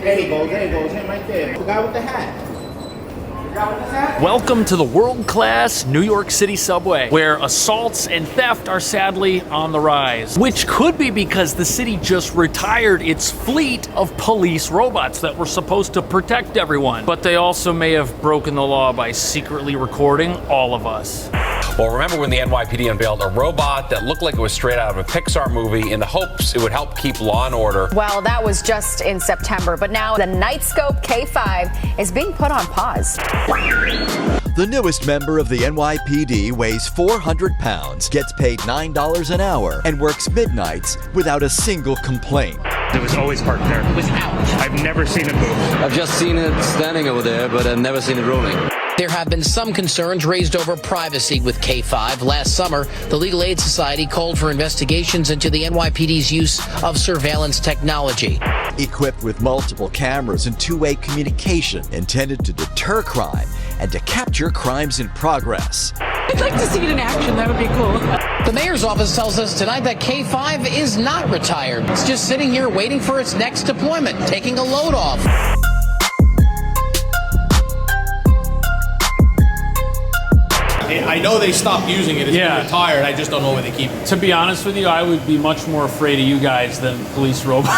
There he goes, him right there. The guy with the hat. Welcome to the world-class New York City subway, where assaults and theft are sadly on the rise. Which could be because the city just retired its fleet of police robots that were supposed to protect everyone. But they also may have broken the law by secretly recording all of us. Well, remember when the NYPD unveiled a robot that looked like it was straight out of a Pixar movie in the hopes it would help keep law and order? Well, that was just in September, but now the Nightscope K5 is being put on pause. The newest member of the NYPD weighs 400 pounds, gets paid $9 an hour, and works midnights without a single complaint. It was always parked there. I've never seen it move. I've just seen it standing over there, but I've never seen it rolling. There have been some concerns raised over privacy with K5. Last summer, the Legal Aid Society called for investigations into the NYPD's use of surveillance technology. Equipped with multiple cameras and two-way communication intended to deter crime and to capture crimes in progress. I'd like to see it in action. That would be cool. The mayor's office tells us tonight that K5 is not retired. It's just sitting here waiting for its next deployment, taking a load off. I know they stopped using it. It's been retired. I just don't know where they keep it. To be honest with you, I would be much more afraid of you guys than police robots.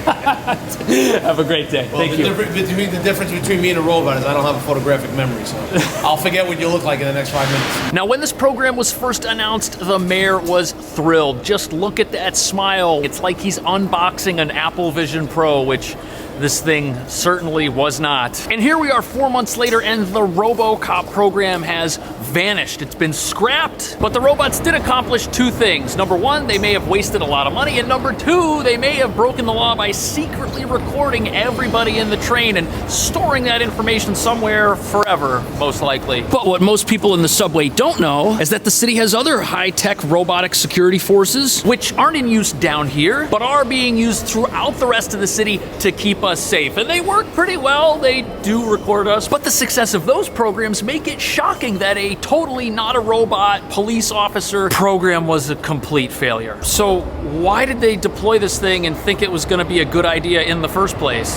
Have a great day. Well, Thank you. The difference between me and a robot is I don't have a photographic memory, so I'll forget what you look like in the next 5 minutes. Now, when this program was first announced, the mayor was thrilled. Just look at that smile. It's like he's unboxing an Apple Vision Pro, which this thing certainly was not. And here we are 4 months later, and the RoboCop program has vanished. It's been scrapped. But the robots did accomplish two things. Number one, they may have wasted a lot of money, and number two, they may have broken the law by secretly recording everybody in the train and storing that information somewhere forever, most likely. But what most people in the subway don't know is that the city has other high-tech robotic security forces, which aren't in use down here, but are being used throughout the rest of the city to keep us safe. And they work pretty well. They do record us. But the success of those programs make it shocking that a totally not a robot police officer program was a complete failure. So why did they deploy this thing and think it was going to be a good idea in the first place?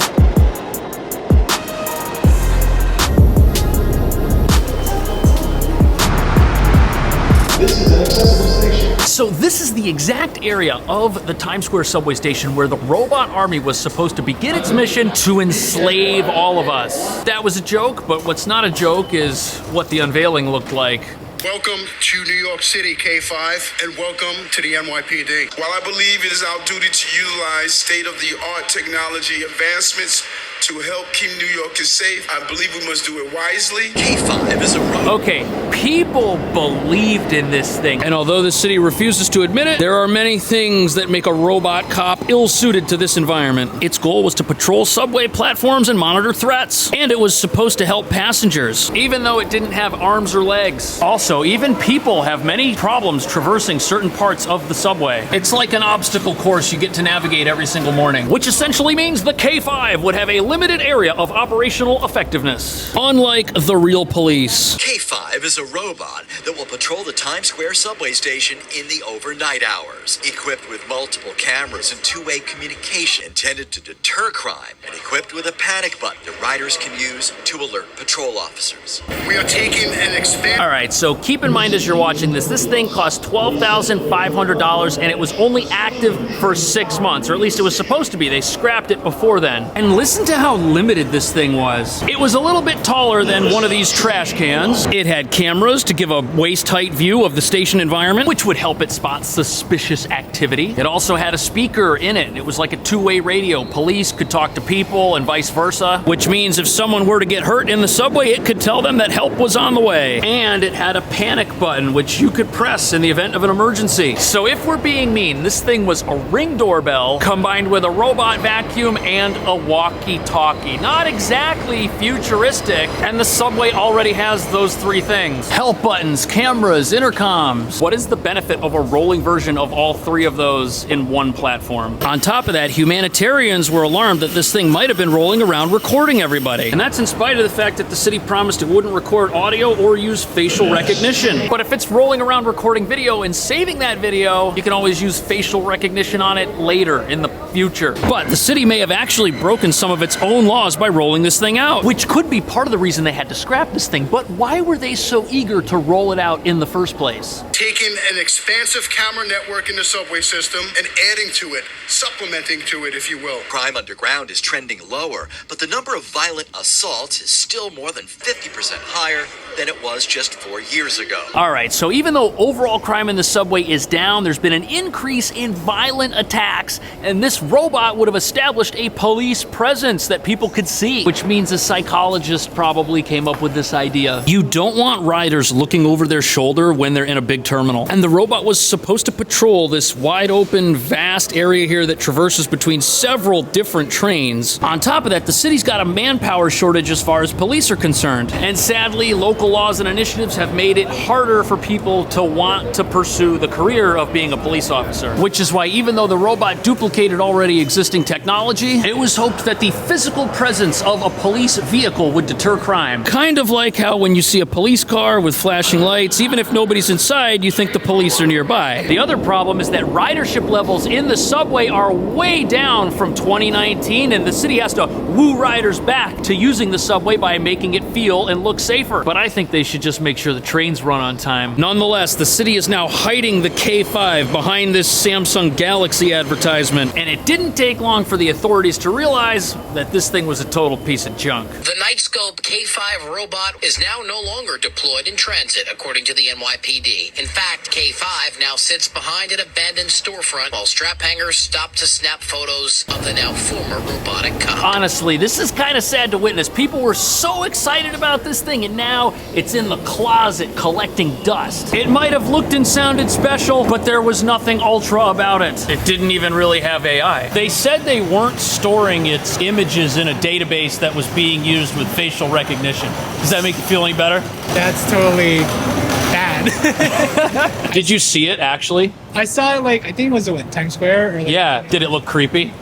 This is an accessible station. So this is the exact area of the Times Square subway station where the robot army was supposed to begin its mission to enslave all of us. That was a joke, but what's not a joke is what the unveiling looked like. Welcome to New York City, K5, and welcome to the NYPD. While I believe it is our duty to utilize state-of-the-art technology advancements to help keep New Yorkers safe, I believe we must do it wisely. K5 is a robot. Okay, people believed in this thing. And although the city refuses to admit it, there are many things that make a robot cop ill-suited to this environment. Its goal was to patrol subway platforms and monitor threats. And it was supposed to help passengers, even though it didn't have arms or legs. Also, even people have many problems traversing certain parts of the subway. It's like an obstacle course you get to navigate every single morning, which essentially means the K5 would have a limited area of operational effectiveness, unlike the real police. K5 is a robot that will patrol the Times Square subway station in the overnight hours. Equipped with multiple cameras and two-way communication intended to deter crime, and equipped with a panic button that riders can use to alert patrol officers. We are taking an expand. All right, so keep in mind as you're watching this thing cost $12,500 and it was only active for 6 months, or at least it was supposed to be. They scrapped it before then. And listen to how limited this thing was. It was a little bit taller than one of these trash cans. It had cameras to give a waist-height view of the station environment, which would help it spot suspicious activity. It also had a speaker in it. It was like a two-way radio. Police could talk to people and vice versa, which means if someone were to get hurt in the subway, it could tell them that help was on the way. And it had a panic button, which you could press in the event of an emergency. So if we're being mean, this thing was a Ring doorbell combined with a robot vacuum and a walkie-talkie. walkie-talkie. Not exactly futuristic, and the subway already has those three things. Help buttons, cameras, intercoms. What is the benefit of a rolling version of all three of those in one platform? On top of that, humanitarians were alarmed that this thing might have been rolling around recording everybody. And that's in spite of the fact that the city promised it wouldn't record audio or use facial recognition. But if it's rolling around recording video and saving that video, you can always use facial recognition on it later in the future. But the city may have actually broken some of its own laws by rolling this thing out, which could be part of the reason they had to scrap this thing. But why were they so eager to roll it out in the first place? Taking an expansive camera network in the subway system and adding to it, supplementing to it, if you will. Crime underground is trending lower, but the number of violent assaults is still more than 50% higher than it was just 4 years ago. All right, so even though overall crime in the subway is down, there's been an increase in violent attacks, and this robot would have established a police presence that people could see, which means a psychologist probably came up with this idea. You don't want riders looking over their shoulder when they're in a big terminal, and the robot was supposed to patrol this wide open, vast area here that traverses between several different trains. On top of that, the city's got a manpower shortage as far as police are concerned, and sadly, local laws and initiatives have made it harder for people to want to pursue the career of being a police officer, which is why even though the robot duplicated already existing technology, it was hoped that the physical presence of a police vehicle would deter crime. Kind of like how when you see a police car with flashing lights, even if nobody's inside, you think the police are nearby. The other problem is that ridership levels in the subway are way down from 2019, and the city has to woo riders back to using the subway by making it feel and look safer. But I think they should just make sure the trains run on time. Nonetheless, the city is now hiding the K5 behind this Samsung Galaxy advertisement, and it didn't take long for the authorities to realize that this thing was a total piece of junk. The Nightscope K5 robot is now no longer deployed in transit, according to the NYPD. In fact, K5 now sits behind an abandoned storefront while strap hangers stop to snap photos of the now former robotic cop. Honestly, this is kind of sad to witness. People were so excited about this thing, and now it's in the closet collecting dust. It might have looked and sounded special, but there was nothing ultra about it. It didn't even really have AI. They said they weren't storing its images in a database that was being used with facial recognition. Does that make you feel any better? That's totally bad. Did you see it, actually? I saw it, like, I think it was at Times Square. Or Yeah. Did it look creepy?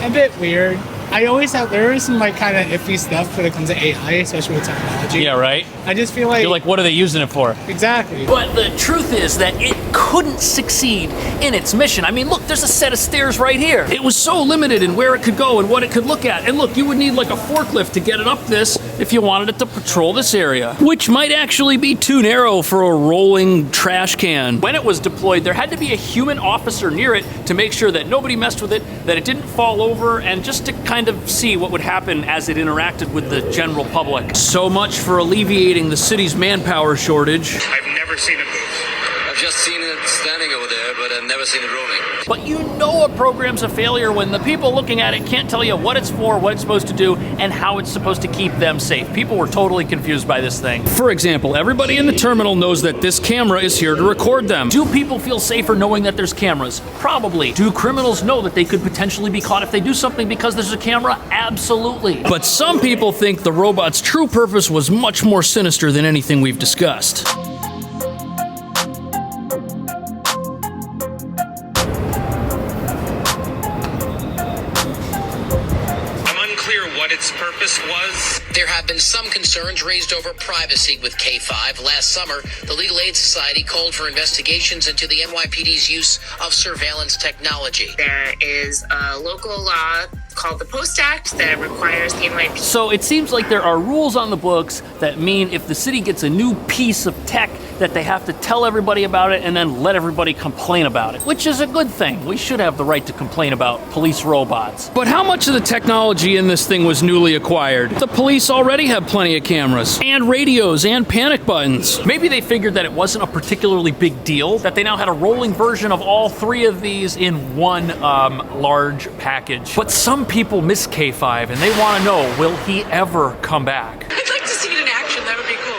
A bit weird. I always have, there is some like kind of iffy stuff when it comes to AI, especially with technology. Yeah, right? I just feel like... You're like, what are they using it for? Exactly. But the truth is that it couldn't succeed in its mission. I mean, look, there's a set of stairs right here. It was so limited in where it could go and what it could look at. And look, you would need like a forklift to get it up this if you wanted it to patrol this area, which might actually be too narrow for a rolling trash can. When it was deployed, there had to be a human officer near it to make sure that nobody messed with it, that it didn't fall over, and just to kind of see what would happen as it interacted with the general public. So much for alleviating the city's manpower shortage. I've never seen it move. I've just seen it standing over there, but I've never seen it rolling. But you know a program's a failure when the people looking at it can't tell you what it's for, what it's supposed to do, and how it's supposed to keep them safe. People were totally confused by this thing. For example, everybody in the terminal knows that this camera is here to record them. Do people feel safer knowing that there's cameras? Probably. Do criminals know that they could potentially be caught if they do something because there's a camera? Absolutely. But some people think the robot's true purpose was much more sinister than anything we've discussed. What its purpose was. There have been some concerns raised over privacy with K5. Last summer, the Legal Aid Society called for investigations into the NYPD's use of surveillance technology. There is a local law called the Post Act that requires the NYPD. So it seems like there are rules on the books that mean if the city gets a new piece of tech that they have to tell everybody about it and then let everybody complain about it, which is a good thing. We should have the right to complain about police robots. But how much of the technology in this thing was newly acquired? The police already have plenty of cameras and radios and panic buttons. Maybe they figured that it wasn't a particularly big deal, that they now had a rolling version of all three of these in one large package. But some people miss K5 and they want to know, will he ever come back? I'd like to see it in action. That would be cool.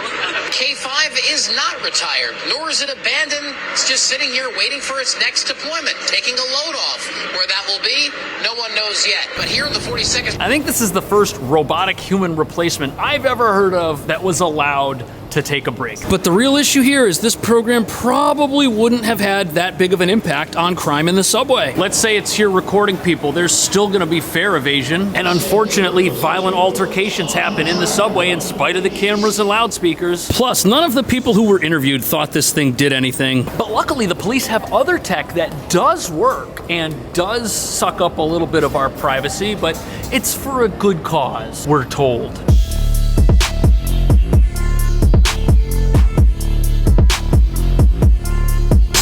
K5 is not retired, nor is it abandoned. It's just sitting here waiting for its next deployment, taking a load off. Where that will be, no one knows yet. But here in the 42nd... I think this is the first robotic human replacement I've ever heard of that was allowed to take a break. But the real issue here is this program probably wouldn't have had that big of an impact on crime in the subway. Let's say it's here recording people, there's still gonna be fare evasion, and unfortunately, violent altercations happen in the subway in spite of the cameras and loudspeakers. Plus, none of the people who were interviewed thought this thing did anything. But luckily, the police have other tech that does work and does suck up a little bit of our privacy, but it's for a good cause, we're told.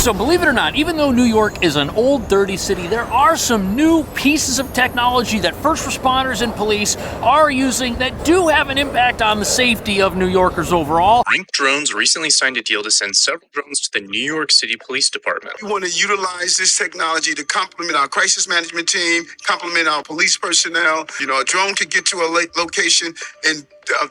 So believe it or not, even though New York is an old, dirty city, there are some new pieces of technology that first responders and police are using that do have an impact on the safety of New Yorkers overall. Link Drones recently signed a deal to send several drones to the New York City Police Department. We want to utilize this technology to complement our crisis management team, complement our police personnel. You know, a drone could get to a location in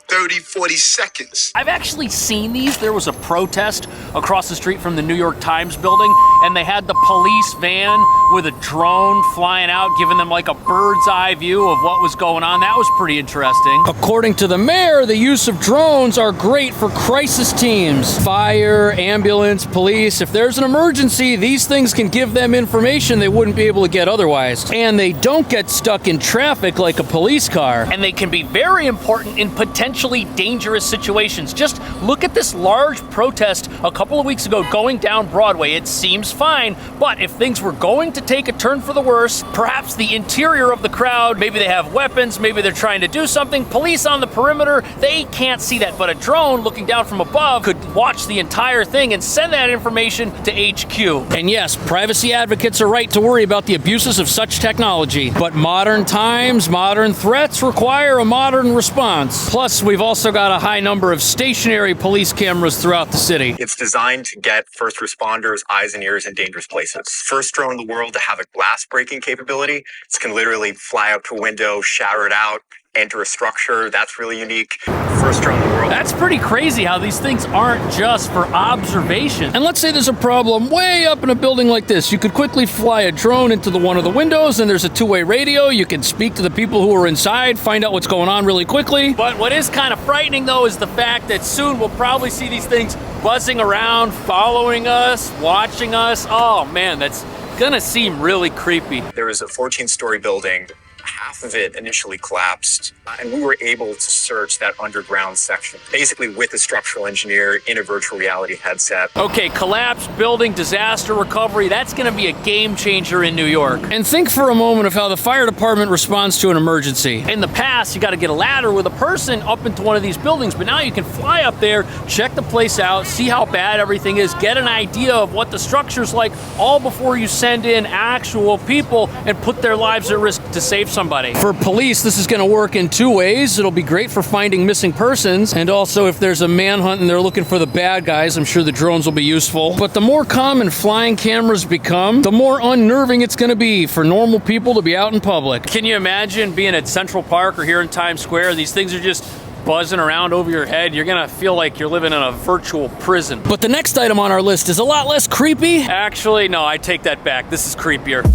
30, 40 seconds. I've actually seen these. There was a protest across the street from the New York Times building, and they had the police van with a drone flying out, giving them like a bird's eye view of what was going on. That was pretty interesting. According to the mayor, the use of drones are great for crisis teams. Fire, ambulance, police. If there's an emergency, these things can give them information they wouldn't be able to get otherwise. And they don't get stuck in traffic like a police car. And they can be very important in potentially dangerous situations. Just look at this large protest a couple of weeks ago going down Broadway. It seems fine, but if things were going to take a turn for the worse, perhaps the interior of the crowd, maybe they have weapons, maybe they're trying to do something, police on the perimeter, they can't see that, but a drone looking down from above could watch the entire thing and send that information to HQ. And yes, privacy advocates are right to worry about the abuses of such technology, but modern times, modern threats require a modern response. Plus, we've also got a high number of stationary police cameras throughout the city. It's designed to get first responders' eyes and ears in dangerous places. First drone in the world to have a glass breaking capability. It can literally fly up to a window, shatter it out, enter a structure. That's really unique. First drone in the world. That's pretty crazy how these things aren't just for observation. And let's say there's a problem way up in a building like this. You could quickly fly a drone into one of the windows, and there's a two-way radio. You can speak to the people who are inside, find out what's going on really quickly. But what is kind of frightening, though, is the fact that soon we'll probably see these things buzzing around, following us, watching us. Oh, man, that's gonna seem really creepy. There was a 14-story building. Half of it initially collapsed, and we were able to search that underground section, basically with a structural engineer in a virtual reality headset. Okay, collapsed building, disaster recovery, that's gonna be a game changer in New York. And think for a moment of how the fire department responds to an emergency. In the past, you gotta get a ladder with a person up into one of these buildings, but now you can fly up there, check the place out, see how bad everything is, get an idea of what the structure's like, all before you send in actual people and put their lives at risk to save somebody. For police, this is going to work in two ways. It'll be great for finding missing persons, and also if there's a manhunt and they're looking for the bad guys, I'm sure the drones will be useful. But the more common flying cameras become, the more unnerving it's going to be for normal people to be out in public. Can you imagine being at Central Park or here in Times Square? These things are just buzzing around over your head. You're gonna feel like you're living in a virtual prison. But the next item on our list is a lot less creepy. Actually, no, I take that back. This is creepier.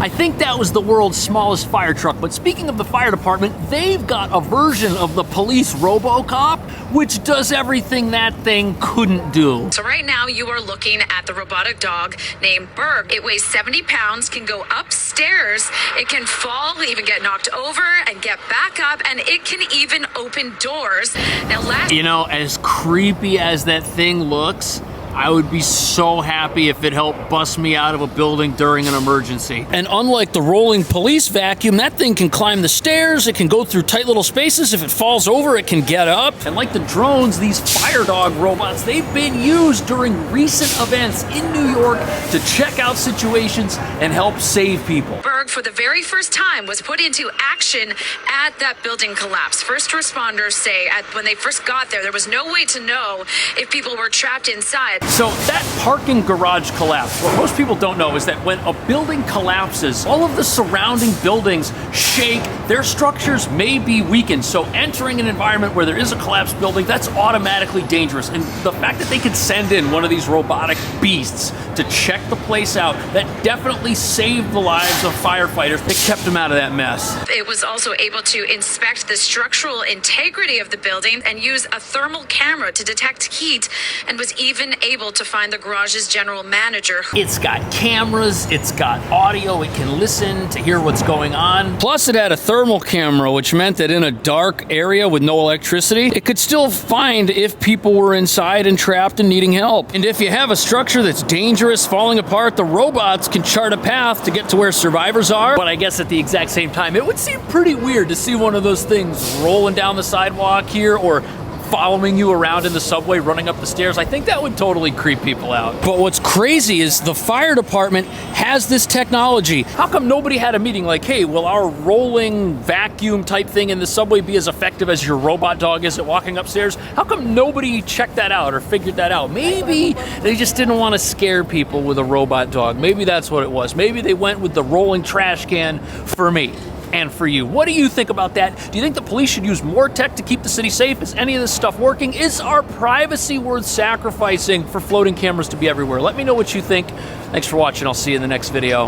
I think that was the world's smallest fire truck, but speaking of the fire department, they've got a version of the police RoboCop, which does everything that thing couldn't do. So right now you are looking at the robotic dog named Berg. It weighs 70 pounds, can go upstairs, it can fall, even get knocked over and get back up, and it can even open doors. Now, you know, as creepy as that thing looks, I would be so happy if it helped bust me out of a building during an emergency. And unlike the rolling police vacuum, that thing can climb the stairs, it can go through tight little spaces. If it falls over, it can get up. And like the drones, these fire dog robots, they've been used during recent events in New York to check out situations and help save people. Berg, for the very first time, was put into action at that building collapse. First responders say when they first got there was no way to know if people were trapped inside. So that parking garage collapse, what most people don't know is that when a building collapses, all of the surrounding buildings shake, their structures may be weakened. So entering an environment where there is a collapsed building, that's automatically dangerous. And the fact that they could send in one of these robotic beasts to check the place out, that definitely saved the lives of firefighters. It kept them out of that mess. It was also able to inspect the structural integrity of the building and use a thermal camera to detect heat, and was even able to find the garage's general manager. It's got cameras, it's got audio, it can listen to hear what's going on. Plus it had a thermal camera, which meant that in a dark area with no electricity, it could still find if people were inside and trapped and needing help. And if you have a structure that's dangerous, falling apart, the robots can chart a path to get to where survivors are. But I guess at the exact same time, it would seem pretty weird to see one of those things rolling down the sidewalk here or following you around in the subway, running up the stairs. I think that would totally creep people out. But what's crazy is the fire department has this technology. How come nobody had a meeting like, hey, will our rolling vacuum type thing in the subway be as effective as your robot dog is at walking upstairs? How come nobody checked that out or figured that out? Maybe they just didn't want to scare people with a robot dog. Maybe that's what it was. Maybe they went with the rolling trash can for me and for you. What do you think about that? Do you think the police should use more tech to keep the city safe? Is any of this stuff working? Is our privacy worth sacrificing for floating cameras to be everywhere? Let me know what you think. Thanks for watching. I'll see you in the next video.